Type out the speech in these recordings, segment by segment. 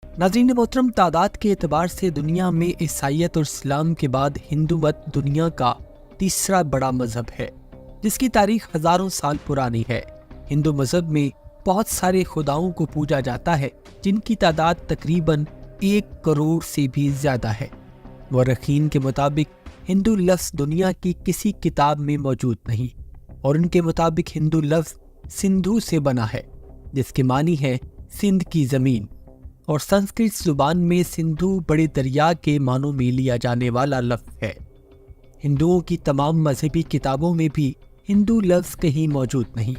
नाज़रीन मोहतरम, तादाद के एतबार से दुनिया में ईसाईयत और इस्लाम के बाद हिंदू मत दुनिया का तीसरा बड़ा मजहब है, जिसकी तारीख हजारों साल पुरानी है। हिंदू मजहब में बहुत सारे खुदाओं को पूजा जाता है, जिनकी तादाद तकरीबन 1 करोड़ से भी ज्यादा है। मुअर्रिखीन के मुताबिक हिंदू लफ्ज़ दुनिया की किसी किताब में मौजूद नहीं, और उनके मुताबिक हिंदू लफ्ज़ सिंधु से बना है, जिसके मानी है सिंध की ज़मीन, और संस्कृत जुबान में सिंधु बड़े दरिया के मानों में लिया जाने वाला लफ्ज़ है। हिंदुओं की तमाम मजहबी किताबों में भी हिंदू लफ्ज़ कहीं मौजूद नहीं।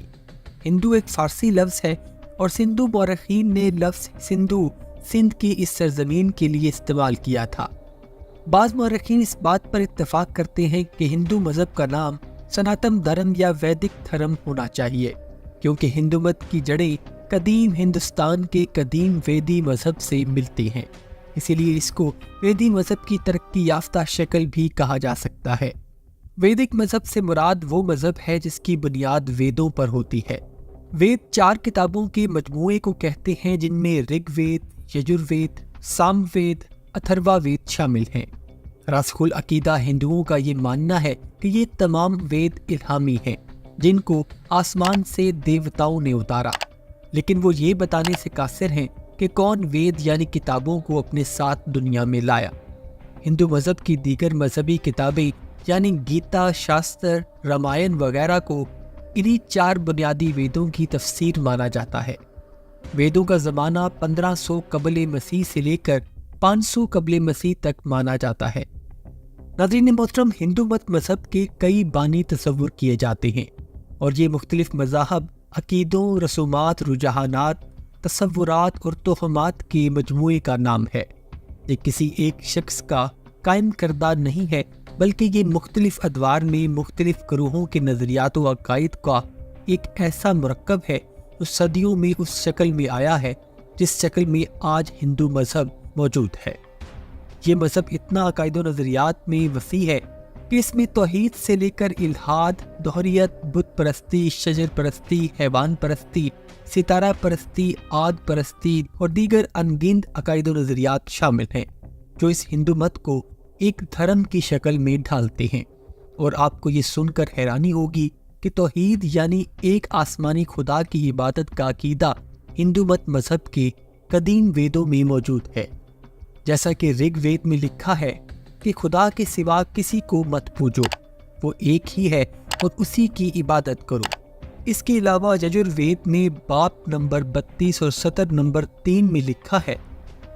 हिंदू एक फ़ारसी लफ्ज़ है, और सिंधु मुअर्रिखीन ने लफ्ज़ सिंधु सिंध की इस सरजमीन के लिए इस्तेमाल किया था। बाज़ मुअर्रिखीन इस बात पर इत्तफ़ाक़ करते हैं कि हिंदू मज़हब का नाम सनातन धर्म या वैदिक धर्म होना चाहिए, क्योंकि हिंदू मत की जड़ें कदीम हिंदुस्तान के कदीम वेदी मज़हब से मिलती हैं। इसीलिए इसको वेदी मज़हब की तरक्की याफ्ता शक्ल भी कहा जा सकता है। वैदिक मज़हब से मुराद वो मज़हब है जिसकी बुनियाद वेदों पर होती है। वेद 4 किताबों के मजमूए को कहते हैं, जिनमें ऋग्वेद, यजुर्वेद, सामवेद, अथर्ववेद शामिल हैं। रासखुल अकीदा हिंदुओं का ये मानना है कि ये तमाम वेद इल्हामी हैं, जिनको आसमान से देवताओं ने उतारा, लेकिन वो ये बताने से कासिर हैं कि कौन वेद यानी किताबों को अपने साथ दुनिया में लाया। हिंदू मज़हब की दीगर मजहबी किताबें यानी गीता, शास्त्र, रामायण वगैरह को इन्हीं 4 बुनियादी वेदों की तफसीर माना जाता है। वेदों का ज़माना 1500 कबले मसीह से लेकर 500 कबले मसीह तक माना जाता है। नाज़रीन मोहतरम, हिंदू मत मज़हब के कई बानी तसव्वुर किए जाते हैं, और ये मुख्तलिफ मज़ाहब, अकीदों, रसूमात, रुझानात, तसव्वुरात और तोहमात के मजमूए का नाम है। ये किसी एक शख्स का कायम करदा नहीं है, बल्कि ये मुख्तलिफ अदवार में मुख्तलिफ गरोहों के नज़रियात व अकायद का एक ऐसा मुरक्कब है जो सदियों में उस शक्ल में आया है जिस शक्ल में आज हिंदू मज़हब मौजूद है। ये मज़हब इतना अकायद व नज़रियात में वसी है कि इसमें तौहीद से लेकर इल्हाद, दोहरियत, बुत परस्ती, शजर परस्ती, हैवान परस्ती, सितारा परस्ती, आद परस्ती और दीगर अनगिनत अकायद व नज़रियात शामिल हैं, जो इस हिंदू मत को एक धर्म की शक्ल में ढालते हैं। और आपको ये सुनकर हैरानी होगी कि तौहीद यानी एक आसमानी खुदा की इबादत का अकीदा हिंदू मत मज़हब के कदीम वेदों में मौजूद है। जैसा कि ऋग्वेद में लिखा है कि खुदा के सिवा किसी को मत पूजो, वो एक ही है और उसी की इबादत करो। इसके अलावा यजुर्वेद में बाब नंबर 32 और सतर नंबर 3 में लिखा है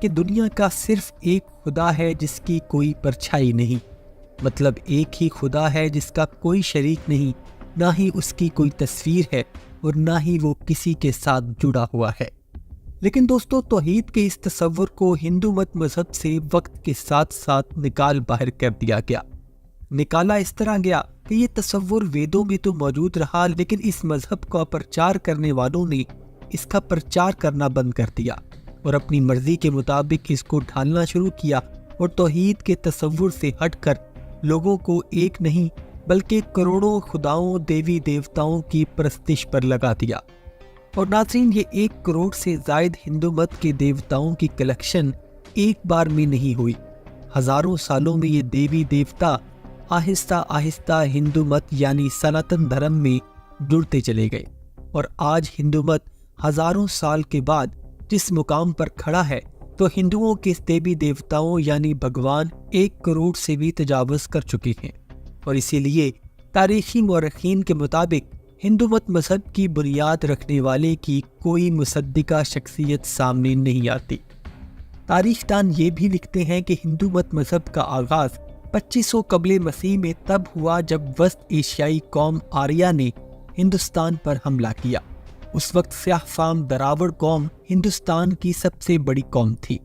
कि दुनिया का सिर्फ एक खुदा है जिसकी कोई परछाई नहीं, मतलब एक ही खुदा है जिसका कोई शरीक नहीं, ना ही उसकी कोई तस्वीर है और ना ही वो किसी के साथ जुड़ा हुआ है। लेकिन दोस्तों, तौहीद के इस तसव्वुर को हिंदू मत मज़हब से वक्त के साथ साथ निकाल बाहर कर दिया गया। निकाला इस तरह गया कि ये तसव्वुर वेदों में तो मौजूद रहा, लेकिन इस मज़हब का प्रचार करने वालों ने इसका प्रचार करना बंद कर दिया और अपनी मर्जी के मुताबिक इसको ढालना शुरू किया, और तौहीद के तसव्वुर से हटकर लोगों को एक नहीं बल्कि करोड़ों खुदाओं, देवी देवताओं की परस्तिश पर लगा दिया। और नाज़रीन, ये 1 करोड़ से ज़ायद हिंदू मत के देवताओं की कलेक्शन एक बार में नहीं हुई। हज़ारों सालों में ये देवी देवता आहिस्ता आहिस्ता हिंदू मत यानी सनातन धर्म में जुड़ते चले गए, और आज हिंदू मत हज़ारों साल के बाद जिस मुकाम पर खड़ा है, तो हिंदुओं के देवी देवताओं यानी भगवान 1 करोड़ से भी तजावज़ कर चुके हैं। और इसीलिए तारीख़ी मुअर्रिखीन के मुताबिक हिंदू मत मज़हब की बुनियाद रखने वाले की कोई मुसद्दिका शख्सियत सामने नहीं आती। तारीख़दान ये भी लिखते हैं कि हिंदू मत मज़हब का आगाज़ 2500 कबले मसीह में तब हुआ जब वस्त एशियाई कौम आर्या ने हिंदुस्तान पर हमला किया। उस वक्त स्याह फाम दरावड़ कौम हिंदुस्तान की सबसे बड़ी कौम थी।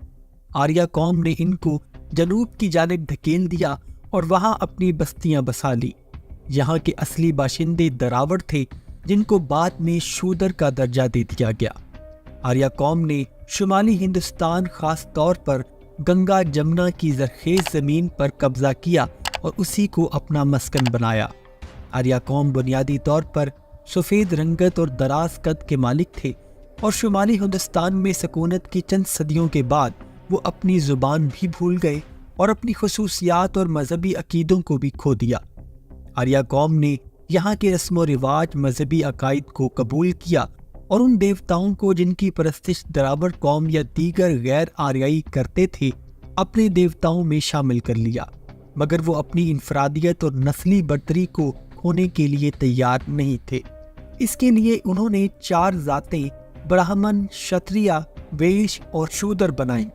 आर्या कौम ने इनको जनूब की जानिब धकेल दिया और वहाँ अपनी बस्तियाँ बसा ली। यहाँ के असली बाशिंदे दरावड़ थे, जिनको बाद में शूदर का दर्जा दे दिया गया। आर्या कौम ने शुमाली हिंदुस्तान, खास तौर पर गंगा जमुना की ज़रखेज़ ज़मीन पर कब्जा किया और उसी को अपना मस्कन बनाया। आर्या कौम बुनियादी तौर पर सफ़ेद रंगत और दराज कद के मालिक थे, اور شمالی ہندوستان میں سکونت کی چند صدیوں کے بعد وہ اپنی زبان بھی بھول گئے اور اپنی خصوصیات اور مذہبی عقیدوں کو بھی کھو دیا۔ آریہ قوم نے یہاں کے رسم و رواج، مذہبی عقائد کو قبول کیا اور ان دیوتاؤں کو جن کی پرستش دراوڑ قوم یا دیگر غیر آریائی کرتے تھے اپنے دیوتاؤں میں شامل کر لیا، مگر وہ اپنی انفرادیت اور نسلی برتری کو کھونے کے لیے تیار نہیں تھے۔ اس کے لیے انہوں نے 4 ذاتیں برہمن، شتریہ، ویش اور شودر بنائیں۔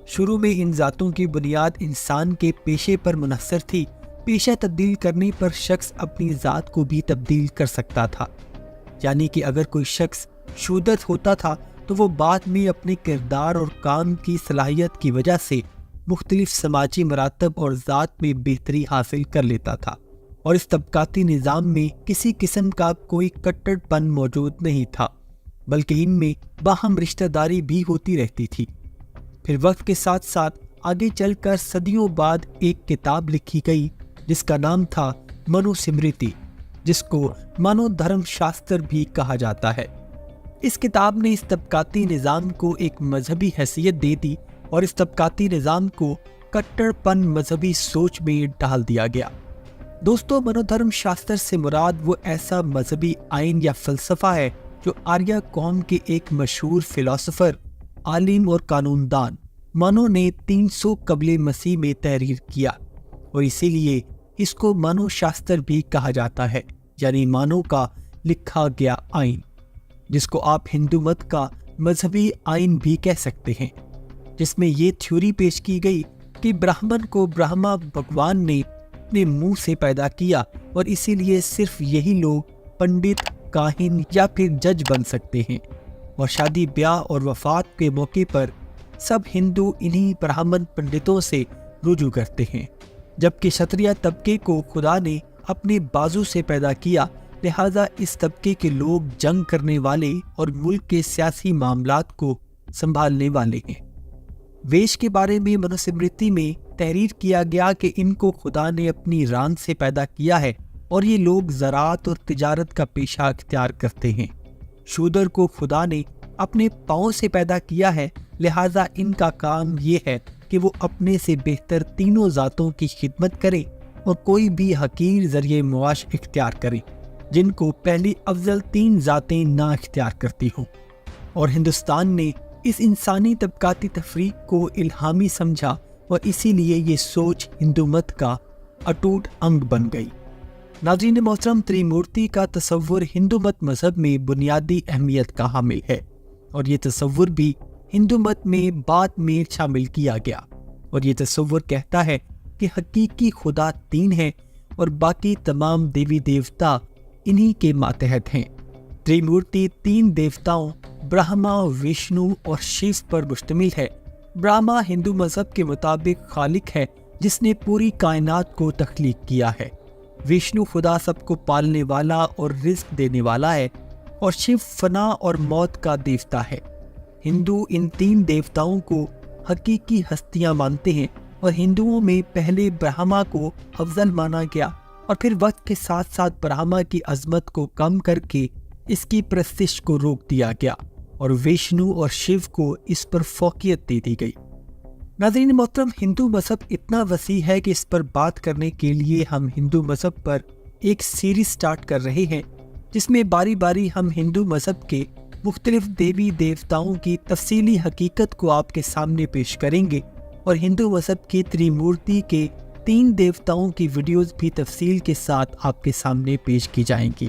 شروع میں ان ذاتوں کی بنیاد انسان کے پیشے پر منحصر تھی۔ پیشہ تبدیل کرنے پر شخص اپنی ذات کو بھی تبدیل کر سکتا تھا، یعنی کہ اگر کوئی شخص شودر ہوتا تھا تو وہ بعد میں اپنے کردار اور کام کی صلاحیت کی وجہ سے مختلف سماجی مراتب اور ذات میں بہتری حاصل کر لیتا تھا، اور اس طبقاتی نظام میں کسی قسم کا کوئی کٹڑ پن موجود نہیں تھا، بلکہ ان میں باہم رشتہ داری بھی ہوتی رہتی تھی۔ پھر وقت کے ساتھ ساتھ آگے چل کر صدیوں بعد ایک کتاب لکھی گئی جس کا نام تھا منو سمرتی، جس کو منو دھرم شاستر بھی کہا جاتا ہے۔ اس کتاب نے اس طبقاتی نظام کو ایک مذہبی حیثیت دے دی اور اس طبقاتی نظام کو کٹڑ پن مذہبی سوچ میں ڈال دیا گیا۔ دوستو، منو دھرم شاستر سے مراد وہ ایسا مذہبی آئین یا فلسفہ ہے جو آریہ قوم کے ایک مشہور فلاسفر، عالم اور قانون دان منو نے 300 قبل مسیح میں تحریر کیا، اور اسی لیے اس کو منو شاستر بھی کہا جاتا ہے، یعنی مانو کا لکھا گیا آئین، جس کو آپ ہندو مت کا مذہبی آئین بھی کہہ سکتے ہیں، جس میں یہ تھیوری پیش کی گئی کہ برہمن کو برہما بھگوان نے اپنے منہ سے پیدا کیا، اور اسی لیے صرف یہی لوگ پنڈت، کاہن یا پھر جج بن سکتے ہیں، اور شادی بیاہ اور وفات کے موقع پر سب ہندو انہی برہمن پنڈتوں سے رجوع کرتے ہیں، جبکہ شتریہ طبقے کو خدا نے اپنے بازو سے پیدا کیا، لہذا اس طبقے کے لوگ جنگ کرنے والے اور ملک کے سیاسی معاملات کو سنبھالنے والے ہیں۔ ویش کے بارے میں منوسمرتی میں تحریر کیا گیا کہ ان کو خدا نے اپنی ران سے پیدا کیا ہے اور یہ لوگ زراعت اور تجارت کا پیشہ اختیار کرتے ہیں۔ شودر کو خدا نے اپنے پاؤں سے پیدا کیا ہے، لہذا ان کا کام یہ ہے کہ وہ اپنے سے بہتر تینوں ذاتوں کی خدمت کریں اور کوئی بھی حقیر ذریعہ معاش اختیار کریں جن کو پہلی افضل 3 ذاتیں نہ اختیار کرتی ہوں۔ اور ہندوستان نے اس انسانی طبقاتی تفریق کو الہامی سمجھا اور اسی لیے یہ سوچ ہندو مت کا اٹوٹ انگ بن گئی۔ ناظرین محترم، تریمورتی کا تصور ہندو مت مذہب میں بنیادی اہمیت کا حامل ہے، اور یہ تصور بھی ہندو مت میں بعد میں شامل کیا گیا، اور یہ تصور کہتا ہے کہ حقیقی خدا 3 ہیں اور باقی تمام دیوی دیوتا انہی کے ماتحت ہیں۔ تریمورتی 3 دیوتاؤں برہما، وشنو اور شیو پر مشتمل ہے۔ برہما ہندو مذہب کے مطابق خالق ہے جس نے پوری کائنات کو تخلیق کیا ہے۔ وشنو خدا سب کو پالنے والا اور رزق دینے والا ہے، اور شیو فنا اور موت کا دیوتا ہے۔ ہندو ان 3 دیوتاؤں کو حقیقی ہستیاں مانتے ہیں، اور ہندوؤں میں پہلے برہما کو افضل مانا گیا، اور پھر وقت کے ساتھ ساتھ برہما کی عظمت کو کم کر کے اس کی پرستش کو روک دیا گیا، اور وشنو اور شیو کو اس پر فوقیت دے دی گئی۔ ناظرین محترم، ہندو مذہب اتنا وسیع ہے کہ اس پر بات کرنے کے لیے ہم ہندو مذہب پر ایک سیریز سٹارٹ کر رہے ہیں، جس میں باری باری ہم ہندو مذہب کے مختلف دیوی دیوتاؤں کی تفصیلی حقیقت کو آپ کے سامنے پیش کریں گے، اور ہندو مذہب کی تریمورتی کے 3 دیوتاؤں کی ویڈیوز بھی تفصیل کے ساتھ آپ کے سامنے پیش کی جائیں گی۔